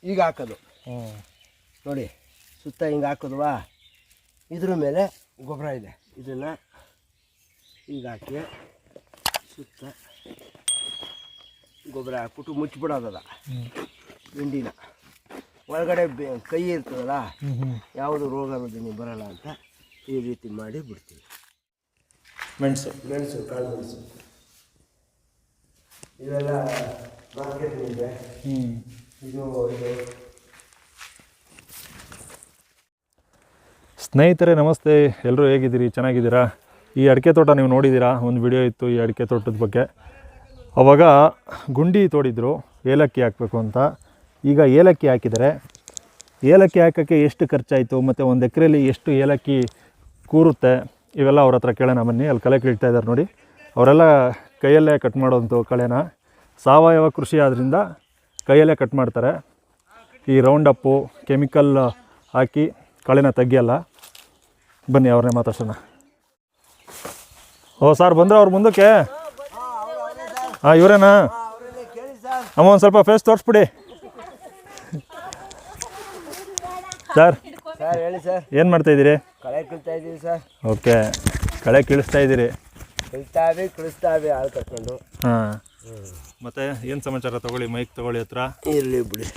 ಈಗ ಹಾಕೋದು ನೋಡಿ, ಸುತ್ತ ಹಿಂಗೆ ಹಾಕೋದ್ವಾ, ಇದ್ರ ಮೇಲೆ ಗೊಬ್ಬರ ಇದೆ, ಇದನ್ನು ಈಗ ಹಾಕಿ ಸುತ್ತ ಗೊಬ್ಬರ ಹಾಕ್ಬಿಟ್ಟು ಮುಚ್ಚಿಬಿಡೋದದ ಹಿಂಡಿನ ಒಳಗಡೆ ಕೈ ಇರ್ತದಲ್ಲ, ಯಾವುದು ರೋಗ ರುಜಿನ ಬರಲ್ಲ ಅಂತ ಈ ರೀತಿ ಮಾಡಿ ಬಿಡ್ತೀವಿ. ಮೆಣಸು ಕಾಳು ಮೆಣಸು ಇವೆಲ್ಲ ಮಾರ್ಕೆಟ್ನಿದೆ. ಇದು ಸ್ನೇಹಿತರೆ ನಮಸ್ತೆ, ಎಲ್ಲರೂ ಹೇಗಿದ್ದೀರಿ? ಚೆನ್ನಾಗಿದ್ದೀರಾ? ಈ ಅಡಿಕೆ ತೋಟ ನೀವು ನೋಡಿದ್ದೀರಾ, ಒಂದು ವಿಡಿಯೋ ಇತ್ತು ಈ ಅಡಿಕೆ ತೋಟದ ಬಗ್ಗೆ. ಆವಾಗ ಗುಂಡಿ ತೋಡಿದ್ರು ಏಲಕ್ಕಿ ಹಾಕಬೇಕು ಅಂತ. ಈಗ ಏಲಕ್ಕಿ ಹಾಕಿದರೆ ಏಲಕ್ಕಿ ಹಾಕೋಕ್ಕೆ ಎಷ್ಟು ಖರ್ಚಾಯಿತು ಮತ್ತು ಒಂದು ಎಕರೆಯಲ್ಲಿ ಎಷ್ಟು ಏಲಕ್ಕಿ ಕೂರುತ್ತೆ, ಇವೆಲ್ಲ ಅವ್ರ ಹತ್ರ ಕೇಳೋಣ ಬನ್ನಿ. ಅಲ್ಲಿ ಕಳೆ ಕೀಳ್ತಾ ಇದ್ದಾರೆ ನೋಡಿ, ಅವರೆಲ್ಲ ಕೈಯಲ್ಲೇ ಕಟ್ ಮಾಡೋಂಥ ಕಳೆನ. ಸಾವಯವ ಕೃಷಿ ಆದ್ದರಿಂದ ಕೈಯಲ್ಲೇ ಕಟ್ ಮಾಡ್ತಾರೆ. ಈ ರೌಂಡಪ್ಪು ಕೆಮಿಕಲ್ ಹಾಕಿ ಕಳೆನ ತೆಗಿಯಲ್ಲ. ಬನ್ನಿ ಅವ್ರನ್ನೇ ಮಾತಾಡ್ಸೋಣ. ಓ ಸರ್ ಬಂದ್ರೆ ಅವ್ರು ಮುಂದಕ್ಕೆ? ಹಾಂ ಇವರೇನಾ? ಅಮ್ಮ ಒಂದು ಸ್ವಲ್ಪ ಫೇಸ್ ತೋರಿಸ್ಬಿಡಿ ಸರ್. ಹೇಳಿ ಸರ್, ಏನು ಮಾಡ್ತಾಯಿದ್ದೀರಿ? ಕಳೆ ಕೀಳ್ತಾ ಇದ್ದೀವಿ ಸರ್. ಓಕೆ, ಕಳೆ ಕೀಳಿಸ್ತಾ ಇದ್ದೀರಿ. ಕಳಿಸ್ತಾವೆ ಆಳು ಕರ್ಕೊಂಡು. ಹಾಂ, ಮತ್ತು ಏನು ಸಮಾಚಾರ? ತೊಗೊಳ್ಳಿ, ಮೈಕ್ ತೊಗೊಳ್ಳಿ ಹತ್ರ. ಇರಲಿ ಬಿಡಿ.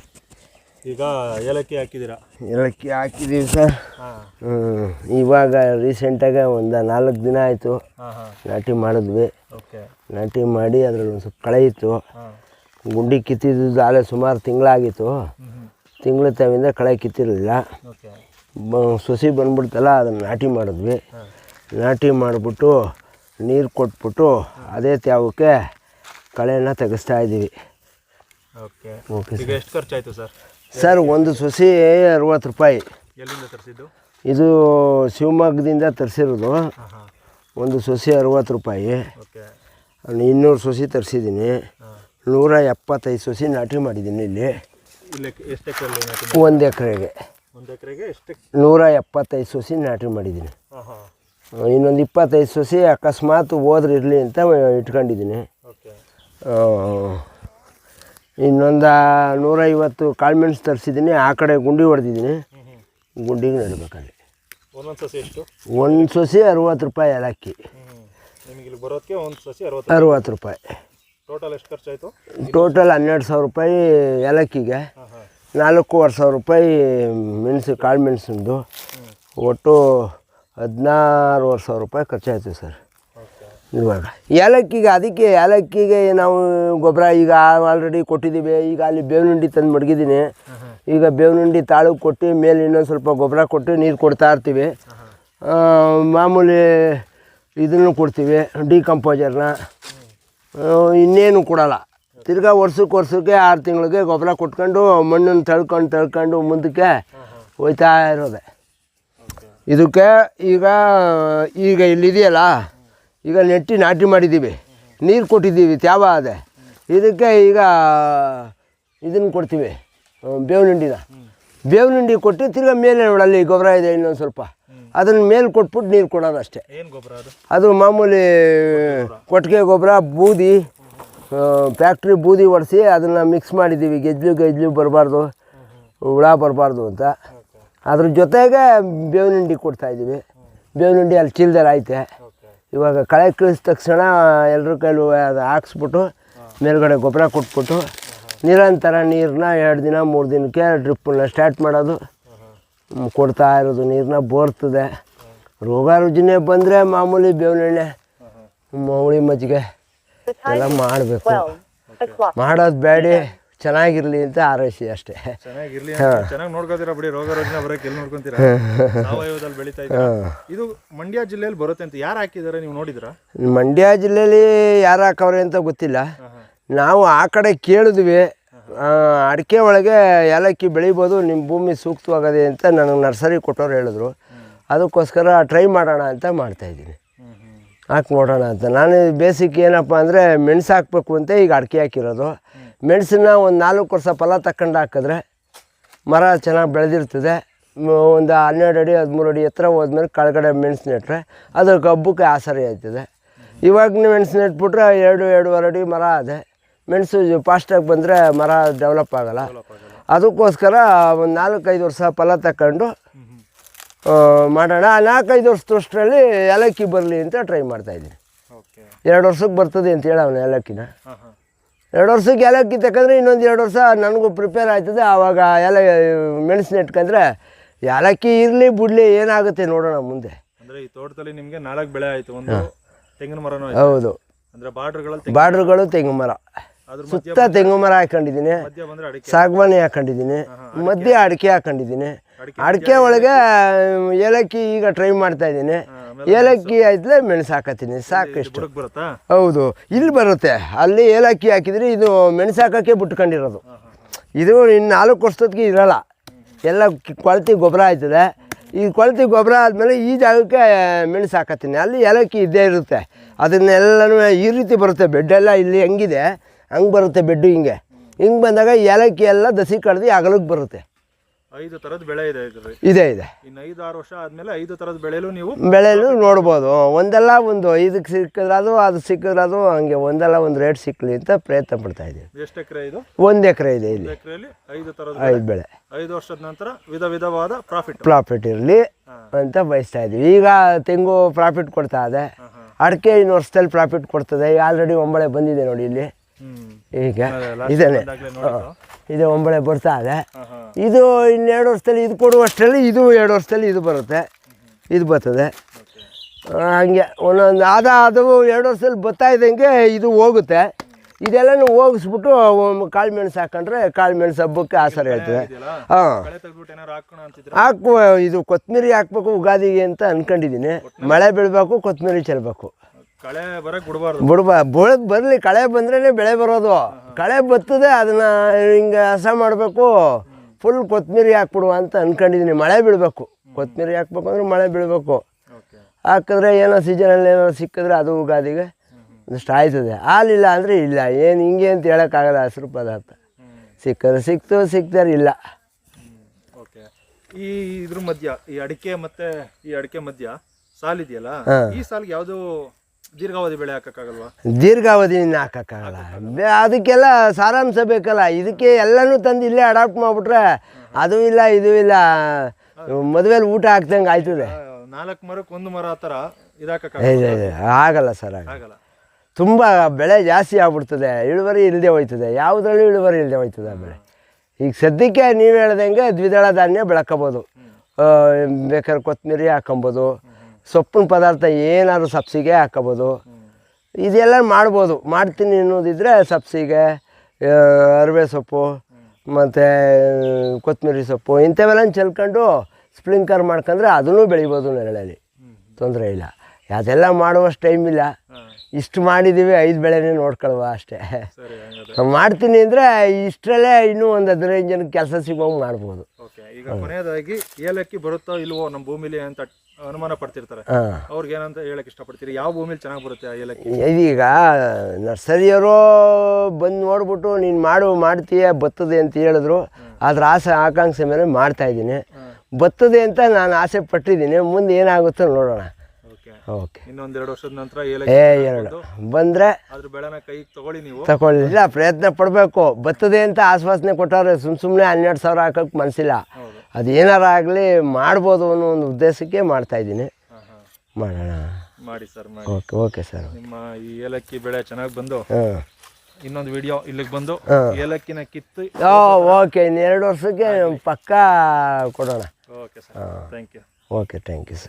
ಈಗ ಏಲಕ್ಕಿ ಹಾಕಿದ್ದೀರಾ? ಏಲಕ್ಕಿ ಹಾಕಿದ್ದೀವಿ ಸರ್. ಇವಾಗ ರೀಸೆಂಟಾಗಿ ಒಂದು 4 ದಿನ ಆಯಿತು ನಾಟಿ ಮಾಡಿದ್ವಿ. ನಾಟಿ ಮಾಡಿ ಅದರಲ್ಲಿ ಒಂದು ಸ್ವಲ್ಪ ಕಳೆ ಇತ್ತು. ಗುಂಡಿ ಕಿತ್ತಿದ್ದು ಆಲೆ ಸುಮಾರು ತಿಂಗಳಾಗಿತ್ತು. ತಿಂಗಳ ತವಿಂದ ಕಳೆ ಕಿತ್ತಿರಲಿಲ್ಲ. ಸೊಸಿ ಬಂದ್ಬಿಡ್ತಲ್ಲ, ಅದನ್ನು ನಾಟಿ ಮಾಡಿದ್ವಿ. ನಾಟಿ ಮಾಡಿಬಿಟ್ಟು ನೀರು ಕೊಟ್ಬಿಟ್ಟು ಅದೇ ತ್ಯಾವಕ್ಕೆ ಕಳೆನ ತೆಗೆಸ್ತಾ ಇದ್ದೀವಿ. ಓಕೆ ಈಗ ಎಷ್ಟು ಖರ್ಚಾಯಿತು ಸರ್? ಸರ್ ಒಂದು ಸೊಸಿ 60 ರೂಪಾಯಿ. ಎಲ್ಲಿಂದ ತರಿಸಿದ್ದು? ಇದು ಶಿವಮೊಗ್ಗದಿಂದ ತರಿಸಿರೋದು. ಒಂದು ಸೊಸಿ 60 ರೂಪಾಯಿ. 200 ಸೊಸಿ ತರಿಸಿದ್ದೀನಿ. 175 ಸೊಸಿ ನಾಟಿ ಮಾಡಿದ್ದೀನಿ ಇಲ್ಲಿ. ಒಂದು ಎಕರೆಗೆ 175 ಸೊಸಿ ನಾಟಿ ಮಾಡಿದ್ದೀನಿ. ಇನ್ನೊಂದು 25 ಸೊಸಿ ಅಕಸ್ಮಾತ್ ಹೋದ್ರೆ ಇರಲಿ ಅಂತ ಇಟ್ಕೊಂಡಿದ್ದೀನಿ. ಇನ್ನೊಂದು 150 ಕಾಳು ಮೆಣಸು ತರಿಸಿದ್ದೀನಿ. ಆ ಕಡೆ ಗುಂಡಿ ಹೊಡೆದಿದ್ದೀನಿ. ಗುಂಡಿಗೆ ನೆಡಬೇಕಲ್ಲಿ. ಒಂದು ಸೊಸಿ 60 ರೂಪಾಯಿ ಏಲಕ್ಕಿ. 60 ರೂಪಾಯಿ. ಟೋಟಲ್ ಎಷ್ಟು ಖರ್ಚಾಯಿತು? ಟೋಟಲ್ 12,000 ರೂಪಾಯಿ ಏಲಕ್ಕಿಗೆ, 4,500 ರೂಪಾಯಿ ಮೆಣಸು ಕಾಳು ಮೆಣಸಿಂದು. ಒಟ್ಟು 16,500 ರೂಪಾಯಿ ಖರ್ಚಾಯಿತು ಸರ್. ಇವಾಗ ಏಲಕ್ಕಿಗೆ, ಅದಕ್ಕೆ ಏಲಕ್ಕಿಗೆ ನಾವು ಗೊಬ್ಬರ ಈಗ ಆಲ್ರೆಡಿ ಕೊಟ್ಟಿದ್ದೀವಿ. ಈಗ ಅಲ್ಲಿ ಬೇವಿನುಂಡಿ ತಂದು ಮಡಗಿದ್ದೀನಿ. ಈಗ ಬೇವಿನುಂಡಿ ತಾಳುಗೆ ಕೊಟ್ಟು ಮೇಲೆ ಇನ್ನೊಂದು ಸ್ವಲ್ಪ ಗೊಬ್ಬರ ಕೊಟ್ಟು ನೀರು ಕೊಡ್ತಾ ಇರ್ತೀವಿ. ಮಾಮೂಲಿ ಇದನ್ನು ಕೊಡ್ತೀವಿ, ಡಿಕಂಪೋಸರ್ನ. ಇನ್ನೇನು ಕೊಡಲ್ಲ. ತಿರ್ಗಾ ವರ್ಷಕ್ಕೆ 6 ತಿಂಗಳಿಗೆ ಗೊಬ್ಬರ ಕೊಟ್ಕೊಂಡು ಮಣ್ಣನ್ನು ತಳ್ಕೊಂಡು ಮುಂದಕ್ಕೆ ಹೋಯ್ತಾ ಇರೋದೆ. ಇದಕ್ಕೆ ಈಗ ಇಲ್ಲಿದೆಯಲ್ಲ, ಈಗ ನೆಟ್ಟಿ ನಾಟಿ ಮಾಡಿದ್ದೀವಿ, ನೀರು ಕೊಟ್ಟಿದ್ದೀವಿ, ತ್ಯಾವ ಅದೇ. ಇದಕ್ಕೆ ಈಗ ಇದನ್ನು ಕೊಡ್ತೀವಿ, ಬೇವಿನುಂಡಿ ಕೊಟ್ಟು ತಿರ್ಗಾ ಮೇಲೆ ನೋಡಲ್ಲಿ ಗೊಬ್ಬರ ಇದೆ ಇನ್ನೊಂದು ಸ್ವಲ್ಪ, ಅದನ್ನು ಮೇಲೆ ಕೊಟ್ಬಿಟ್ಟು ನೀರು ಕೊಡೋದು ಅಷ್ಟೇ. ಅದು ಮಾಮೂಲಿ ಕೊಟ್ಟಿಗೆ ಗೊಬ್ಬರ, ಬೂದಿ, ಫ್ಯಾಕ್ಟ್ರಿ ಬೂದಿ ಒಡಿಸಿ ಅದನ್ನು ಮಿಕ್ಸ್ ಮಾಡಿದ್ದೀವಿ. ಗೆಜ್ಲು ಬರಬಾರ್ದು, ಹುಳ ಬರಬಾರ್ದು ಅಂತ. ಅದ್ರ ಜೊತೆಗೆ ಬೇವಿನುಂಡಿ ಕೊಡ್ತಾಯಿದ್ದೀವಿ. ಬೇವಿನುಂಡಿ ಅಲ್ಲಿ ಚೀಲದಲ್ಲಿ ಐತೆ. ಇವಾಗ ಕಳೆ ಕೀಳಿಸಿದ ತಕ್ಷಣ ಎಲ್ಲರ ಕೈಲೂ ಅದು ಹಾಕ್ಸ್ಬಿಟ್ಟು ಮೇಲ್ಗಡೆ ಗೊಬ್ಬರ ಕೊಟ್ಬಿಟ್ಟು ನಿರಂತರ ನೀರನ್ನ 2 ದಿನ 3 ದಿನಕ್ಕೆ ಡ್ರಿಪ್ಪನ್ನ ಸ್ಟಾರ್ಟ್ ಮಾಡೋದು, ಕೊಡ್ತಾ ಇರೋದು. ನೀರನ್ನ ಬೋರ್ತದೆ. ರೋಗ ರುಜಿನ ಬಂದರೆ ಮಾಮೂಲಿ ಬೇವಿನೆಣ್ಣೆ, ಹುಳಿ ಮಜ್ಜಿಗೆ ಎಲ್ಲ ಮಾಡಬೇಕು. ಮಾಡೋದು ಬೇಡ, ಚೆನ್ನಾಗಿರಲಿ ಅಂತ ಆರೈಸಿ ಅಷ್ಟೇ. ಚೆನ್ನಾಗಿ ನೋಡ್ಕೋತೀರಾ ಬಿಡಿ, ರೋಗ ರುಜಿನ ಬರೋಕೆ ಎಲ್ಲಿ ನೋಡ್ಕೊಂತೀರಾ? ಸಾವಯವದಲ್ಲಿ ಬೆಳೀತಾ ಇದೆ. ಇದು ಮಂಡ್ಯ ಜಿಲ್ಲೆಯಲ್ಲಿ ಬರುತ್ತೆ ಅಂತ ಯಾರು ಹಾಕಿದ್ದಾರೆ, ನೀವು ನೋಡಿದ್ರಾ? ಮಂಡ್ಯ ಜಿಲ್ಲೆಯಲ್ಲಿ ಯಾರು ಹಾಕವ್ರೆ ಅಂತ ಗೊತ್ತಿಲ್ಲ. ನಾವು ಆ ಕಡೆ ಕೇಳಿದ್ವಿ, ಅಡಿಕೆ ಒಳಗೆ ಏಲಕ್ಕಿ ಬೆಳಿಬೋದು, ನಿಮ್ಮ ಭೂಮಿ ಸೂಕ್ತವಾಗದೆ ಅಂತ ನನಗೆ ನರ್ಸರಿ ಕೊಟ್ಟವ್ರು ಹೇಳಿದ್ರು. ಅದಕ್ಕೋಸ್ಕರ ಟ್ರೈ ಮಾಡೋಣ ಅಂತ ಮಾಡ್ತಾಯಿದ್ದೀನಿ. ಹಾಕಿ ನೋಡೋಣ ಅಂತ. ನಾನು ಬೇಸಿಕ್ ಏನಪ್ಪ ಅಂದರೆ ಮೆಣಸು ಹಾಕಬೇಕು ಅಂತ ಈಗ ಅಡಿಕೆ ಹಾಕಿರೋದು. ಮೆಣಸನ್ನ ಒಂದು 4 ವರ್ಷ ಫಲ ತಗೊಂಡು ಹಾಕಿದ್ರೆ ಮರ ಚೆನ್ನಾಗಿ ಬೆಳೆದಿರ್ತದೆ. ಒಂದು 12 ಅಡಿ 13 ಅಡಿ ಎತ್ತರ ಹೋದ್ಮೇಲೆ ಕೆಳಗಡೆ ಮೆಣಸು ನೆಟ್ಟರೆ ಅದಕ್ಕೆ ಹಬ್ಬಕ್ಕೆ ಆಸರೆ ಆಯ್ತದೆ. ಇವಾಗ ಮೆಣಸು ನೆಟ್ಬಿಟ್ರೆ 2-2.5 ಅಡಿ ಮರ ಅದೇ. ಮೆಣಸು ಫಾಸ್ಟಾಗಿ ಬಂದರೆ ಮರ ಡೆವಲಪ್ ಆಗಲ್ಲ. ಅದಕ್ಕೋಸ್ಕರ ಒಂದು 4-5 ವರ್ಷ ಫಲ ತಗೊಂಡು ಮಾಡೋಣ. 4-5 ವರ್ಷದಷ್ಟರಲ್ಲಿ ಏಲಕ್ಕಿ ಬರಲಿ ಅಂತ ಟ್ರೈ ಮಾಡ್ತಾಯಿದ್ದೀನಿ. 2 ವರ್ಷಕ್ಕೆ ಬರ್ತದೆ ಅಂತ ಹೇಳಿ ಅವನು ಏಲಕ್ಕಿನ 2 ವರ್ಷಕ್ಕೆ ಏಲಕ್ಕಿ ತಗೊಂಡ್ರೆ ಇನ್ನೊಂದು 2 ವರ್ಷ ನನಗೂ ಪ್ರಿಪೇರ್ ಆಯ್ತದೆ. ಆವಾಗ ಮೆಣಸು ನೆಟ್ಕೊಂಡ್ರೆ ಏಲಕ್ಕಿ ಇರಲಿ ಬಿಡಲಿ ಏನಾಗುತ್ತೆ ನೋಡೋಣ ಮುಂದೆ. ಅಂದರೆ ಈ ತೋಟದಲ್ಲಿ ನಿಮಗೆ 4 ಬೆಳೆ ಆಯಿತು. ಒಂದು ತೆಂಗಿನ ಮರನೂ ಹೌದು, ಅಂದರೆ ಬಾರ್ಡ್ರುಗಳು ತೆಂಗು ಮರ, ಸುತ್ತ ತೆಂಗು ಮರ ಹಾಕೊಂಡಿದ್ದೀನಿ, ಸಾಗವಾನಿ ಹಾಕೊಂಡಿದ್ದೀನಿ, ಮಧ್ಯೆ ಅಡಿಕೆ ಹಾಕೊಂಡಿದ್ದೀನಿ. ಅಡಿಕೆ ಒಳಗೆ ಏಲಕ್ಕಿ ಈಗ ಟ್ರೈ ಮಾಡ್ತಾ ಇದ್ದೀನಿ. ಏಲಕ್ಕಿ ಆಯ್ತಲೇ ಮೆಣಸು ಹಾಕತ್ತೀನಿ, ಸಾಕು ಇಷ್ಟು. ಹೌದು, ಇಲ್ಲಿ ಬರುತ್ತೆ. ಅಲ್ಲಿ ಏಲಕ್ಕಿ ಹಾಕಿದ್ರೆ ಇದು ಮೆಣಸು ಹಾಕೋಕ್ಕೆ ಬಿಟ್ಕೊಂಡಿರೋದು. ಇದು ಇನ್ನು 4 ವರ್ಷದಕ್ಕೆ ಇರೋಲ್ಲ, ಎಲ್ಲ ಕೊಳತಿ ಗೊಬ್ಬರ ಆಯ್ತದೆ. ಈ ಕೊಳತಿ ಗೊಬ್ಬರ ಆದಮೇಲೆ ಈ ಜಾಗಕ್ಕೆ ಮೆಣಸು ಹಾಕತ್ತೀನಿ. ಅಲ್ಲಿ ಏಲಕ್ಕಿ ಇದ್ದೇ ಇರುತ್ತೆ. ಅದನ್ನೆಲ್ಲನೂ ಈ ರೀತಿ ಬರುತ್ತೆ. ಬೆಡ್ಡೆಲ್ಲ ಇಲ್ಲಿ ಹೆಂಗಿದೆ ಹಂಗೆ ಬರುತ್ತೆ ಬೆಡ್ಡು. ಹಿಂಗೆ ಬಂದಾಗ ಏಲಕ್ಕಿ ಎಲ್ಲ ದಸಿ ಕಡ್ದು ಅಗಲಕ್ಕೆ ಬರುತ್ತೆ. 5 ಥರದ ಬೆಳೆ ಇದೆ ಇದೆ. ಇನ್ನು 5-6 ವರ್ಷ ಆದಮೇಲೆ 5 ಥರದ ಬೆಳೆಯಲು ನೋಡ್ಬೋದು. ಒಂದಲ್ಲ ಒಂದು 5ಕ್ಕೆ ಸಿಕ್ಕಿದ್ರೆ ಅದು ಸಿಕ್ಕಿದ್ರೆ ಅದು ಹಂಗೆ ಒಂದಲ್ಲ ಒಂದು ರೇಟ್ ಸಿಕ್ಕಲಿ ಅಂತ ಪ್ರಯತ್ನ ಪಡ್ತಾ ಇದ್ದೀವಿ. ಎಷ್ಟು ಎಕರೆ ಇದು? 1 ಎಕರೆ ಇದೆ. ಇಲ್ಲಿ 5 ಬೆಳೆ 5 ವರ್ಷದ ನಂತರ ವಿಧವಾದ ಪ್ರಾಫಿಟ್ ಇರಲಿ ಅಂತ ಬಯಸ್ತಾ ಇದ್ದೀವಿ. ಈಗ ತೆಂಗು ಪ್ರಾಫಿಟ್ ಕೊಡ್ತಾ ಇದೆ, ಅಡಿಕೆ ಇನ್ನು ವರ್ಷದಲ್ಲಿ ಪ್ರಾಫಿಟ್ ಕೊಡ್ತದೆ. ಈಗ ಆಲ್ರೆಡಿ ಒಂಬಳೆ ಬಂದಿದೆ ನೋಡಿ ಇಲ್ಲಿ. ಈಗ ಇದೇನೆ ಇದೆ ಒಂಬಳೆ ಬರ್ತಾ ಇದೆ. ಇದು ಇನ್ನು 2 ವರ್ಷದಲ್ಲಿ ಇದು ಕೊಡುವಷ್ಟರಲ್ಲಿ ಇದು 2 ವರ್ಷದಲ್ಲಿ ಇದು ಬರುತ್ತೆ, ಇದು ಬರ್ತದೆ. ಹಂಗೆ ಒಂದೊಂದು ಅದು 2 ವರ್ಷದಲ್ಲಿ ಬರ್ತಾ ಇದ್ದಂಗೆ ಇದು ಹೋಗುತ್ತೆ. ಇದೆಲ್ಲನೂ ಹೋಗಿಸ್ಬಿಟ್ಟು ಕಾಳು ಮೆಣಸು ಹಾಕೊಂಡ್ರೆ ಕಾಳು ಮೆಣಸು ಹಬ್ಬಕ್ಕೆ ಆಸರ ಹೇಳ್ತದೆ. ಹಾಕುವ ಇದು ಕೊತ್ತಂಬರಿ ಹಾಕ್ಬೇಕು ಉಗಾದಿಗೆ ಅಂತ ಅಂದ್ಕೊಂಡಿದ್ದೀನಿ. ಮಳೆ ಬೀಳಬೇಕು, ಕೊತ್ತಂಬರಿ ಚೆಲ್ಲಬೇಕು. ಬರಲಿ, ಕಳೆ ಬಂದ್ರೇ ಬೆಳೆ ಬರೋದು. ಕಳೆ ಬರ್ತದೆ, ಅದನ್ನು ಹಿಂಗೆ ಹಸ ಮಾಡಬೇಕು. ಫುಲ್ ಕೊತ್ತಂಬರಿ ಹಾಕ್ಬಿಡುವ ಅಂತ ಅಂದ್ಕೊಂಡಿದ್ದೀನಿ. ಮಳೆ ಬೀಳಬೇಕು, ಕೊತ್ತಂಬರಿ ಹಾಕ್ಬೇಕು ಅಂದ್ರೆ ಮಳೆ ಬೀಳಬೇಕು. ಹಾಕಿದ್ರೆ ಏನೋ ಸೀಸನಲ್ಲಿ ಏನೋ ಸಿಕ್ಕಿದ್ರೆ ಅದು ಉಗಾದಿಗೆ ಒಂದಷ್ಟು ಆಯ್ತದೆ. ಹಾಲಿಲ್ಲ ಅಂದರೆ ಇಲ್ಲ. ಏನು ಹಿಂಗೆ ಅಂತ ಹೇಳೋಕ್ಕಾಗಲ್ಲ. ಹಸಿರು ಪದಾರ್ಥ ಸಿಕ್ಕಿದ್ರೆ ಸಿಕ್ತು, ಸಿಕ್ತಾರೆ ಇಲ್ಲ. ಈ ಇದ್ರ ಮಧ್ಯ ಈ ಅಡಿಕೆ ಮಧ್ಯ ಸಾಲಿದೆಯಲ್ಲ, ಈ ಸಾಲಿಗೆ ಯಾವುದು ದೀರ್ಘಾವಧಿ ಬೆಳೆ ಹಾಕಕ್ಕಾಗಲ್ವಾ? ದೀರ್ಘಾವಧಿ ಹಾಕಕ್ಕಾಗಲ್ಲ. ಅದಕ್ಕೆಲ್ಲ ಸಾರಾಂಶ ಬೇಕಲ್ಲ. ಇದಕ್ಕೆ ಎಲ್ಲನೂ ತಂದು ಇಲ್ಲೇ ಅಡಾಪ್ಟ್ ಮಾಡಿಬಿಟ್ರೆ ಅದು ಇಲ್ಲ ಇದು ಇಲ್ಲ, ಮದುವೆಲಿ ಊಟ ಹಾಕ್ದಂಗೆ ಆಯ್ತದೆ. 4 ಮರಕ್ಕೆ 1 ಮರ ಆ ಥರ ಆಗಲ್ಲ ಸರ್, ಆಗಲ್ಲ. ತುಂಬ ಬೆಳೆ ಜಾಸ್ತಿ ಆಗ್ಬಿಡ್ತದೆ, ಇಳುವರಿ ಇಲ್ಲದೆ ಹೋಯ್ತದೆ. ಯಾವುದ್ರಲ್ಲೂ ಇಳುವರಿ ಇಲ್ಲದೆ ಹೋಯ್ತದೆ ಬೆಳೆ. ಈಗ ಸದ್ಯಕ್ಕೆ ನೀವು ಹೇಳ್ದಂಗೆ ದ್ವಿದಳ ಧಾನ್ಯ ಬೆಳ್ಕೊಬೋದು. ಬೇಕಾದ್ರೆ ಕೊತ್ತಂಬರಿ ಹಾಕೊಬೋದು, ಸೊಪ್ಪಿನ ಪದಾರ್ಥ ಏನಾದ್ರು ಸಬ್ಸಿಗೆ ಹಾಕೋಬೋದು. ಇದೆಲ್ಲ ಮಾಡ್ಬೋದು. ಮಾಡ್ತೀನಿ ಅನ್ನೋದಿದ್ರೆ ಸಬ್ಸಿಗೆ, ಅರಿವೆ ಸೊಪ್ಪು ಮತ್ತು ಕೊತ್ತಂಬರಿ ಸೊಪ್ಪು ಇಂಥವೆಲ್ಲ ಚೆಲ್ಕೊಂಡು ಸ್ಪ್ರಿಂಕರ್ ಮಾಡ್ಕೊಂಡ್ರೆ ಅದನ್ನೂ ಬೆಳಿಬೋದು ನೆರಳಲ್ಲಿ, ತೊಂದರೆ ಇಲ್ಲ. ಅದೆಲ್ಲ ಮಾಡುವಷ್ಟು ಟೈಮ್ ಇಲ್ಲ. ಇಷ್ಟು ಮಾಡಿದ್ದೀವಿ, 5 ಬೆಳೆನೇ ನೋಡ್ಕೊಳ್ವ ಅಷ್ಟೇ. ಮಾಡ್ತೀನಿ ಅಂದರೆ ಇಷ್ಟರಲ್ಲೇ ಇನ್ನೂ ಒಂದು 15 ಜನಕ್ಕೆ ಕೆಲಸ ಸಿಗೋಂಗೆ ಮಾಡ್ಬೋದು. ಈಗ ಕೊನೆಯದಾಗಿ ಏಲಕ್ಕಿ ಬರುತ್ತೋ ಇಲ್ವೋ ನಮ್ಮ ಭೂಮಿಲಿ ಅಂತ ಅನುಮಾನ ಪಡ್ತಿರ್ತಾರೆ, ಅವ್ರಿಗೆ ಏನಂತ ಹೇಳಕ್ಕೆ ಇಷ್ಟಪಡ್ತೀರಿ? ಯಾವ ಭೂಮಿಲಿ ಚೆನ್ನಾಗಿ ಬರುತ್ತೆ ಏಲಕ್ಕಿ? ಇದೀಗ ನರ್ಸರಿಯವರು ಬಂದು ನೋಡ್ಬಿಟ್ಟು ನೀನು ಮಾಡ್ತೀಯ ಬರ್ತದೆ ಅಂತ ಹೇಳಿದ್ರು. ಅದ್ರ ಆಕಾಂಕ್ಷೆ ಮೇಲೆ ಮಾಡ್ತಾಯಿದ್ದೀನಿ. ಬರ್ತದೆ ಅಂತ ನಾನು ಆಸೆ ಪಟ್ಟಿದ್ದೀನಿ. ಮುಂದೆ ಏನಾಗುತ್ತೋ ನೋಡೋಣ. ಓಕೆ, ಇನ್ನೊಂದು 2 ವರ್ಷದ ನಂತರ 2 ಬಂದರೆ ಅದ್ರ ಬೆಳೆನ ಕೈಗೆ ತಗೊಳ್ಳಿಲ್ಲ, ಪ್ರಯತ್ನ ಪಡಬೇಕು. ಬರ್ತದೆ ಅಂತ ಆಶ್ವಾಸನೆ ಕೊಟ್ಟವ್ರೆ, ಸುಮ್ಮನೆ 12,000 ಹಾಕೋಕ್ಕೆ ಮನಸ್ಸಿಲ್ಲ. ಅದು ಏನಾರ ಆಗಲಿ ಮಾಡ್ಬೋದು ಅನ್ನೋ ಒಂದು ಉದ್ದೇಶಕ್ಕೆ ಮಾಡ್ತಾಯಿದ್ದೀನಿ. ಮಾಡೋಣ, ಮಾಡಿ ಸರ್. Okay sir. ನಿಮ್ಮ ಈ ಏಲಕ್ಕಿ ಬೆಳೆ ಚೆನ್ನಾಗಿ ಬಂದು ಇನ್ನೊಂದು ವಿಡಿಯೋ ಇಲ್ಲಿಗೆ ಬಂದು ಏಲಕ್ಕಿನ ಕಿತ್ತು ಓಕೆ, ಇನ್ನು 2 ವರ್ಷಕ್ಕೆ ಪಕ್ಕಾ ಕೊಡೋಣ. Okay sir, thank you. Okay, thank you sir.